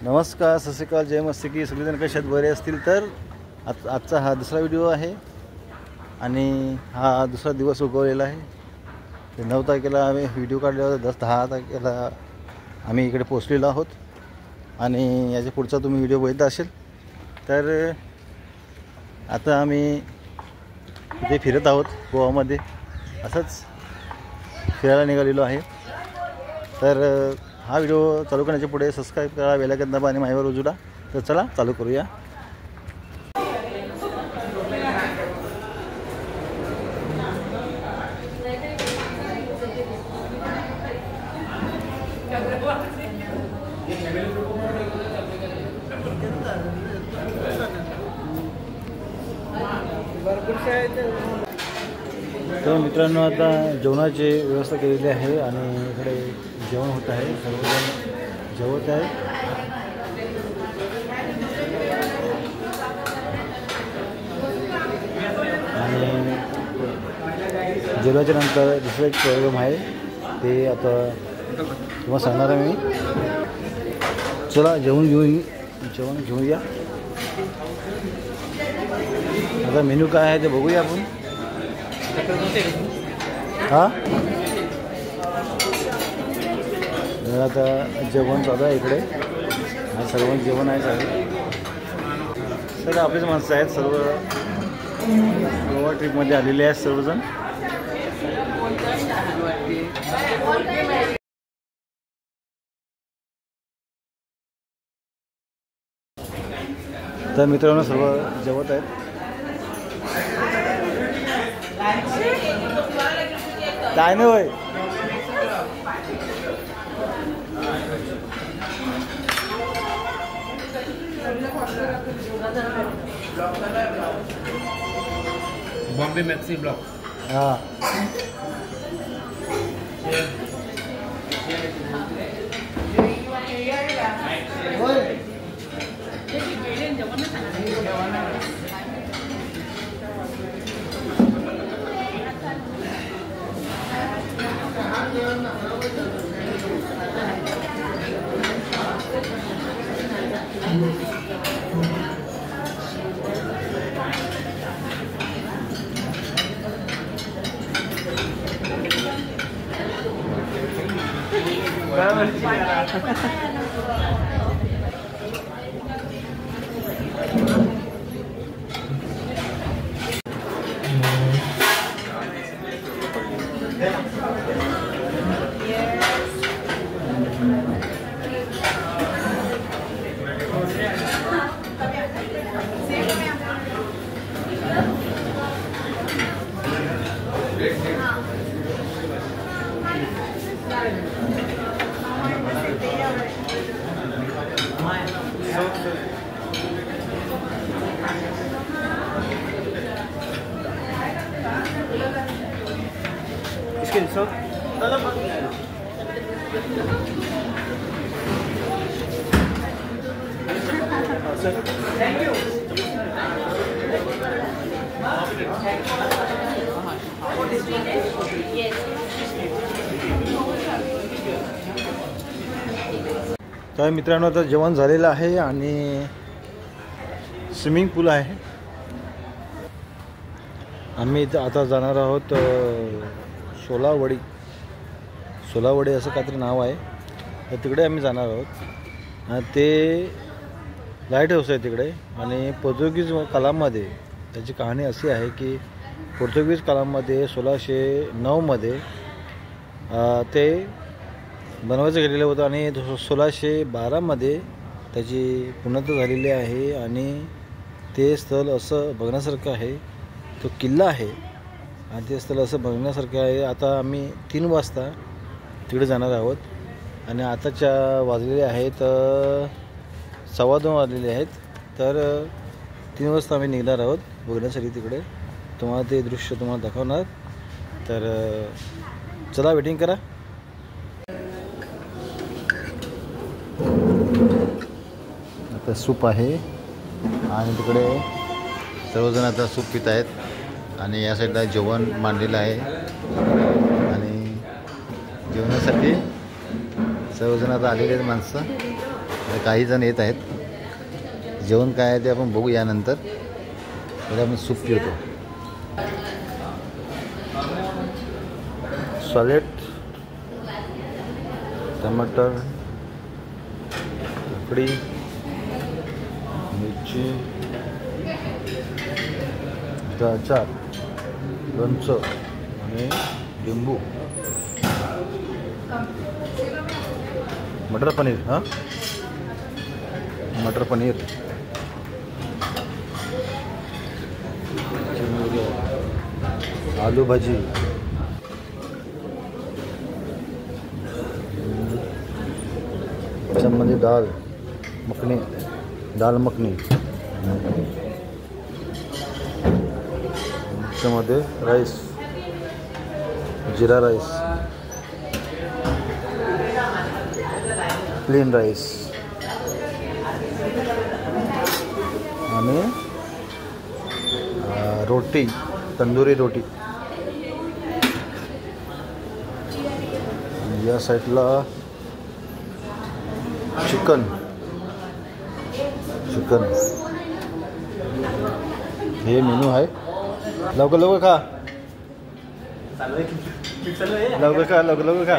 नमस्कार, सत श्री अकाल, जय मस्ती की सगळेजण कसे आहेत, बरे असतील तर आजचा हा दुसरा व्हिडिओ आहे आणि हा दुसरा दिवस उगवलेला आहे. 9 तारखेला आम्ही व्हिडिओ काढला होता. 10 तारखेला आम्ही इकडे पोचलेलो आहोत आणि याच्या पुढचा तुम्ही व्हिडिओ बघितला असेल. तर आता आम्ही इथे फिरत आहोत गोवामध्ये, असंच फिरायला निघालेलो आहे. तर हा व्हिडिओ चालू करण्याच्या पुढे सबस्क्राईब करा, बेल आयकॉन दाबा आणि माझ्यावर उजळा. तर चला चालू करूया. तर मित्रांनो, आता जेवणाची व्यवस्था केलेली आहे आणि इकडे जेवण होत आहे. सर्वजण जेवत आहे. आणि जेवणाच्या नंतर दुसरा एक प्रोग्राम आहे, ते आता तुम्हाला सांगणार आहे मी. चला जेवण घेऊया. आता मेन्यू काय आहे ते बघूया आपण. हां, आता जेवण चालू आहे इकडे. हा सर्व जेवण आहे. सगळं आपलीच माणसं आहेत, सर्व गोवा ट्रिपमध्ये आलेले आहेत सर्वजण. तर मित्रांनो सर्व जेवत आहेत. काय नाही होय. Bombay maxi block. हां, तर मित्रांनो आता जेवण झालेलं आहे आणि स्विमिंग पूल आहे. आम्ही इथं आता जाणार आहोत सोलावडी असं काहीतरी नाव आहे. तर तिकडे आम्ही जाणार आहोत. ते लाईट हाऊस आहे तिकडे. आणि पोर्तुगीज काळामध्ये त्याची कहाणी अशी आहे की पोर्तुगीज काळामध्ये 1609मध्ये ते बनवायचं गेलेलं होतं आणि 1612मध्ये त्याची पूर्णता झालेली आहे. आणि ते स्थळ असं बघण्यासारखं आहे, तो किल्ला आहे आणि ते स्थळ असं बघण्यासारखं आहे. आता आम्ही 3 वाजता तिकडे जाणार आहोत आणि आताच्या वाजलेले आहेत 2:15 वाजलेले आहेत. तर 3 वाजता आम्ही निघणार आहोत बघण्यासाठी तिकडे. तुम्हाला ते दृश्य तुम्हाला दाखवणार. तर चला वेटिंग करा. आता सूप आहे आणि तिकडे सर्वजण आता सूप पित आहेत आणि या साईडला जेवण मांडलेलं आहे आणि जेवणासाठी सर्वजण आता आलेले आहेत माणसं. काही जण येत आहेत. जेवण काय आहे ते आपण बघू यानंतर. पहिले आपण सूप पितो. सॅलेड, टमाटर, काकडी, मिरची, अचार, लोणचं आणि लिंबू, मटर पनीर. हां, मटर पनीर, आलू भाजी, त्याच्यामध्ये दाल मखनी, दाल मखनी, त्याच्यामध्ये राईस, जिरा राईस, प्लेन राईस आणि रोटी, तंदुरी रोटी. या साईडला चिकन, हे मेनू आहे. लवकर लवकर खा, लवकर खा, लवकर लवकर खा.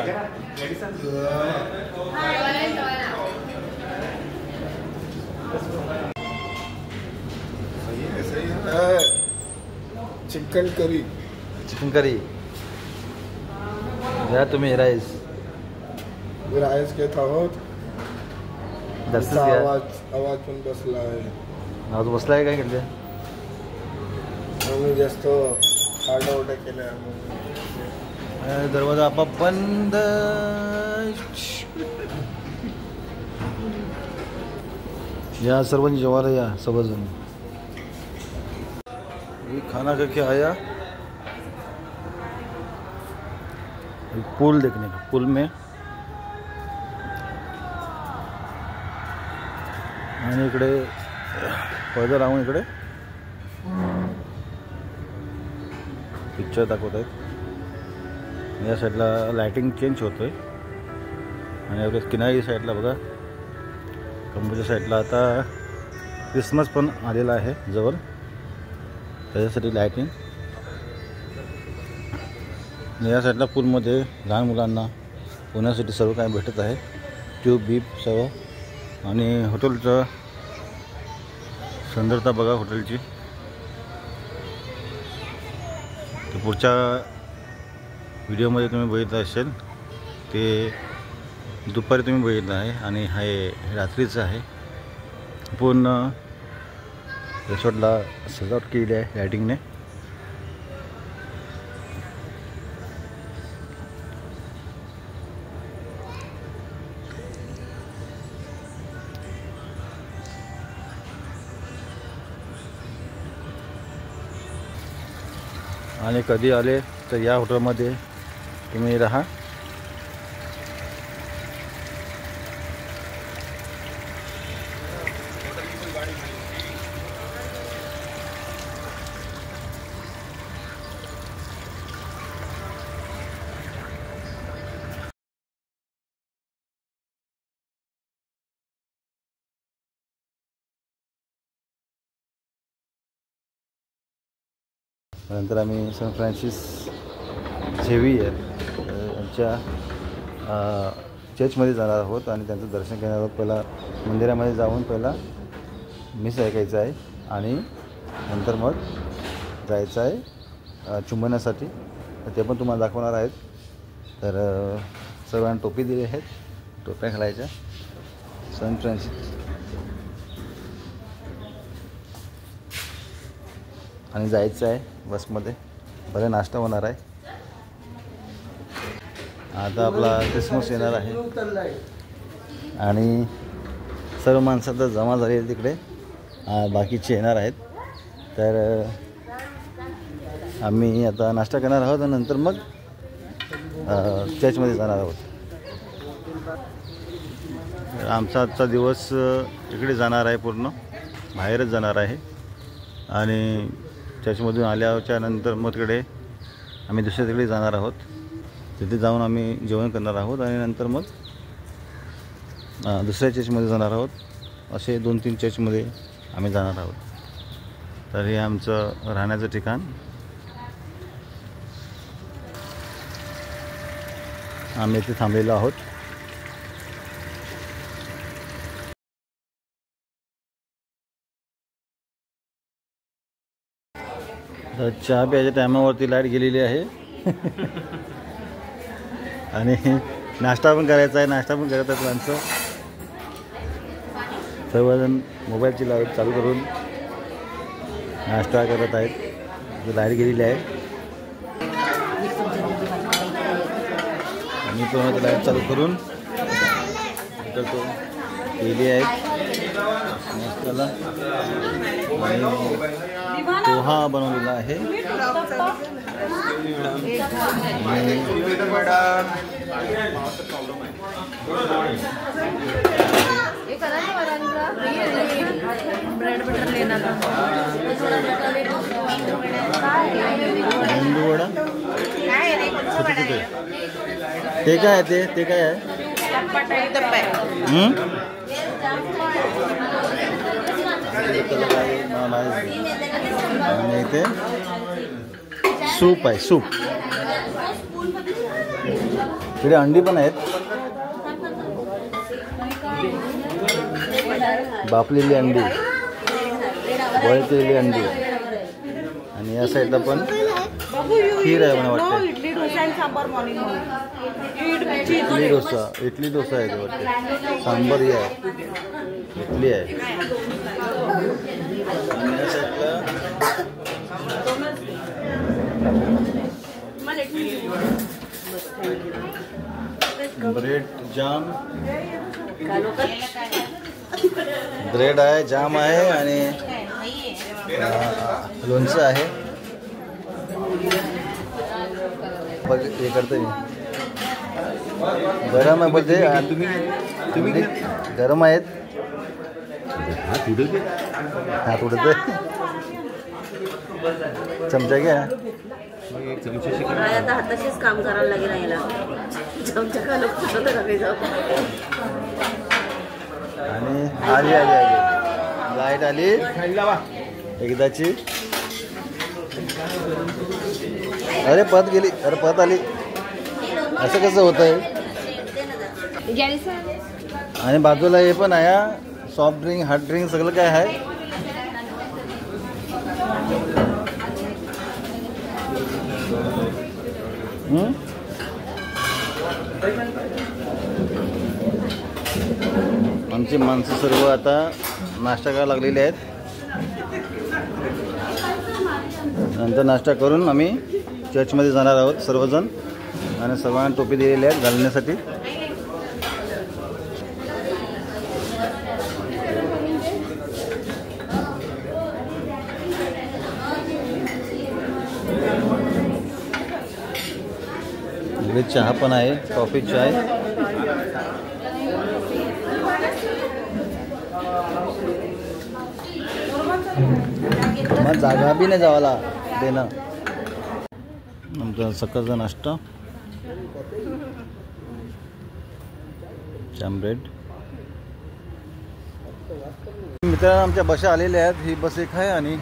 चिकन करी घ्या तुम्ही. राईस घेत आहोत. जास्त घ्या. आवाज पण बसला आहे. आवाज बसला आहे. काय केलं? आम्ही जास्त आरडाओरडा केला. दरवाजा आपाप बंद. या सर्वांनी जेवायला या, सर्वजण. खाना करके आया, पूल देखने का. पूल में आणि इकडे पडदा लावून इकडे पिक्चर दाखवत आहेत. या साईडला लायटिंग चेंज होतोय. आणि एवढ्या किनारी साईडला बघा, कंबूच्या साईडला आता क्रिसमस पण आलेला आहे जवळ, त्याच्यासाठी लायटिंग. या साईडला पूलमध्ये लहान मुलांना पोहण्यासाठी सर्व काही भेटत आहे. ट्यूब बीप सर्व. आणि हॉटेलचं सुंदरता बघा हॉटेलची. तर पुढच्या व्हिडिओमध्ये तुम्ही बघितलं असेल, ते दुपारी तुम्ही बघितलं आहे. आणि हे रात्रीचं आहे. पूर्ण रिसॉर्टला सजावट केली आहे लायटिंगने. आणि कधी आले तर या हॉटेलमध्ये तुम्ही राहा. नंतर आम्ही सन फ्रान्सिस झेवियर यांच्या चर्चमध्ये जाणार आहोत आणि त्यांचं दर्शन घेणार आहोत. पहिला मंदिरामध्ये जाऊन पहिला मिस ऐकायचं आहे आणि नंतर मग जायचं आहे चुंबनासाठी. तर ते पण तुम्हाला दाखवणार आहेत. तर सर्वांना टोपी दिली आहेत, टोप्या घालायच्या. सन फ्रान्सिस आणि जायचं आहे बसमध्ये. बरं नाश्ता होणार आहे. आता आपला क्रिसमस येणार आहे आणि सर्व माणसं तर जमा झाली आहेत तिकडे. बाकीचे येणार आहेत. तर आम्ही आता नाश्ता करणार आहोत आणि नंतर मग चर्चमध्ये जाणार आहोत. आमचा आजचा दिवस इकडे जाणार आहे, पूर्ण बाहेरच जाणार आहे. आणि चर्चमधून आल्याच्या नंतर मग तिकडे आम्ही दुसऱ्या तिकडे जाणार आहोत. तिथे जाऊन आम्ही जेवण करणार आहोत आणि नंतर मग दुसऱ्या चर्चमध्ये जाणार आहोत. असे 2-3 चर्चमध्ये आम्ही जाणार आहोत. तर हे आमचं राहण्याचं ठिकाण. आम्ही इथे थांबलेलो आहोत. तर चहा प्यायच्या टायमावरती लाईट गेलेली आहे. आणि नाश्ता पण करायचा आहे. नाश्ता पण करत आहेत माणसं. सर्वजण मोबाईलची लाईट चालू करून नाश्ता करत आहेत. लाईट गेलेली आहे. मी पण लाईट चालू करून करतो केली आहेत नाश्त्याला. आणि पोहा बनवलेला आहे. मेंदू वडा ते काय आहे? ते काय आहे? आणि इथे सूप आहे. सूप इकडे अंडी पण आहेत. बापलेली अंडी, बॉईल केलेली अंडी. आणि या साईडला पण खीर आहे मला वाटतं. इडली डोसा आहे ते वाटतं. सांबार आहे, इडली आहे. आणि या साईडला ब्रेड जाम, ब्रेड आहे, जाम आहे आणि लोणचं आहे. बघ हे करतो मी. गरम आहे बोलते. तुम्ही गरम आहेत. हात उडत चमचा घ्या. आता हाताशीच काम करायला लागेल. याला चमचा का आणि आली लाईट आली एकदाची. अरे पत गेली. अरे पत आली. असं कसं होत आहे? आणि बाजूला हे पण आहे सॉफ्ट ड्रिंक, हार्ड ड्रिंक सगळं काय आहे. आमची माणसं सर्व आता नाश्ता करायला लागलेली आहेत. नंतर नाश्ता करून आम्ही चर्चमध्ये जाणार आहोत सर्वजण. आणि सर्वांना टोपी दिलेली आहेत घालण्यासाठी. इकडे चहा पण आहे, कॉफी चाय. मग जागा बी नाही जावाला देणं. आमचा सकाळचा नाश्ता जाम ब्रेड. मित्रांनो आमच्या बसा आलेल्या आहेत. ही बस एक आहे आणि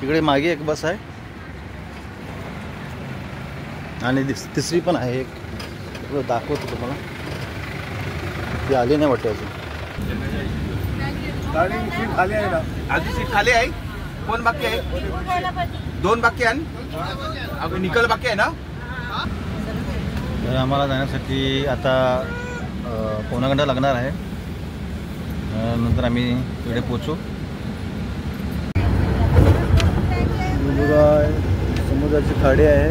तिकडे मागे एक बस आहे आणि तिसरी पण आहे एक. दाखवतो तुम्हाला. ती आली नाही वाटते अजून. आधी सीट खाली आहे. कोण बाकी आहे? 2 बाकी आहे. अगं निकल बाकी आहे ना. तर आम्हाला जाण्यासाठी आता 1.25 घंटा लागणार आहे. नंतर आम्ही तिकडे पोचू. समुद्राची खाडी आहे.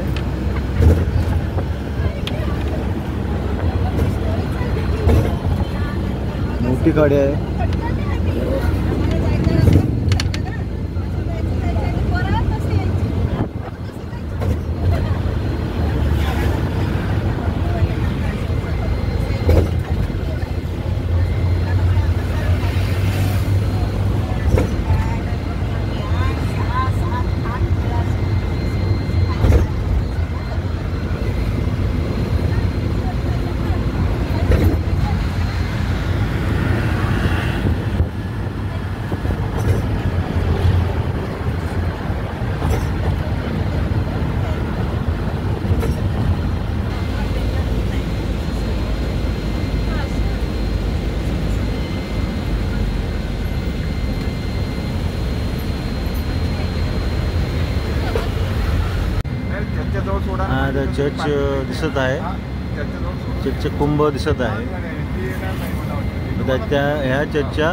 मोठी खाडी आहे. तर चर्च दिसत आहे, चर्चचे कुंभ दिसत आहे. त्या ह्या चर्चच्या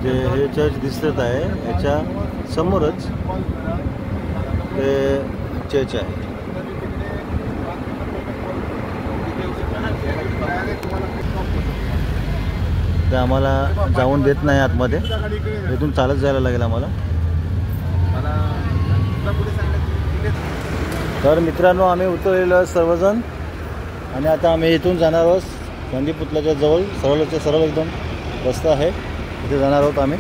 जे हे चर्च दिसत आहे याच्या समोरच ते चर्च आहे. ते आम्हाला जाऊन देत नाही आतमध्ये, इथून चालत जायला लागेल आम्हाला. तर मित्रांनो, आम्ही उतरलेलो सर्वजण आणि आता आम्ही इथून जाणार आहोत गांधी पुतळ्याच्या जवळ. सरळ एकदम रस्ता आहे, इथे जाणार आहोत आम्ही.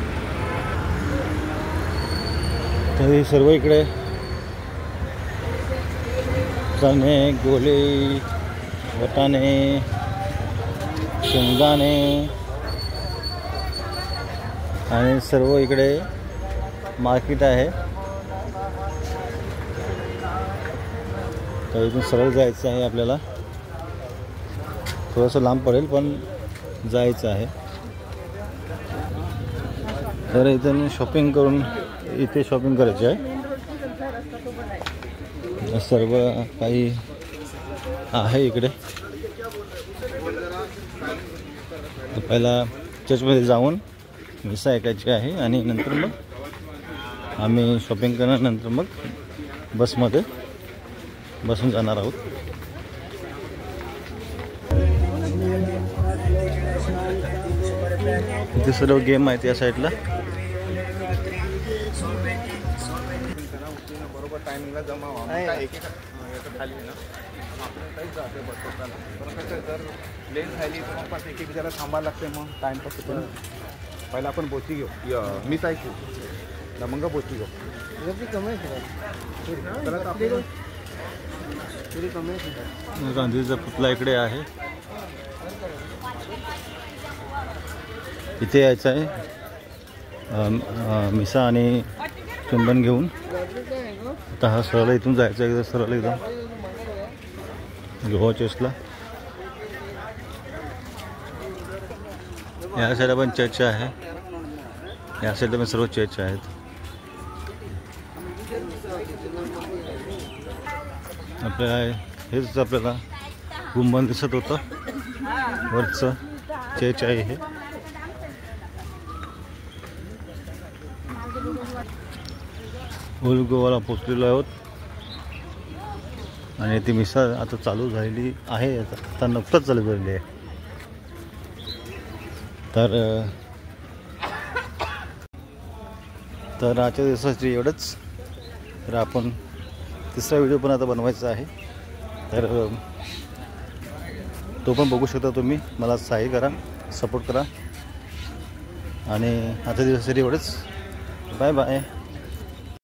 तर हे सर्व इकडे चणे, गोले, वाटाणे, शेंगदाणे आणि सर्व इकडे मार्केट आहे. तर इथून सरळ जायचं आहे आपल्याला. थोडंसं लांब पडेल पण जायचं आहे. तर इथून शॉपिंग करून इथे शॉपिंग करायची आहे. सर्व काही आहे इकडे. पहिला चर्चमध्ये जाऊन मिसा ऐकायची आहे आणि नंतर मग आम्ही शॉपिंग करणार. नंतर मग बसमध्ये बसून जाणार आहोत. इथे सर्व गेम आहेत या साईडला. बरोबर टायमिंगला जमा व्हा. एक खाली ना जर लेन खाली तर मग पाच एक जरा थांबायला लागते. मग टाइमपास पहिला आपण बोची घेऊ. मीच ऐकू लमंगा बोची घेऊ. गांधीचा पुतळा इकडे आहे. इथे यायचं आहे मिसा आणि चुंबन घेऊन. आता हा सरळ इथून जायचं आहे, सरळ एकदम गोवा चर्चला. या साईडला पण चर्च आहे, या साईडला पण सर्व चर्च आहेत. आपल्याला हेच आपल्याला गुंबद दिसत होतं, वरचं चर्च आहे हे. ओल्ड गोवाला पोचलेलो आहोत आणि ती मिसा आता चालू झालेली आहे. आता नुकतंच चालू झालेली आहे. तर आजच्या दिवसाची एवढंच. तर आपण तिसरा व्हिडिओ पण आता बनवायचा आहे, तर तो पण बघू शकता तुम्ही. मला सहाय्य करा, सपोर्ट करा आणि आजच्या दिवसासाठी एवढंच. Bye bye.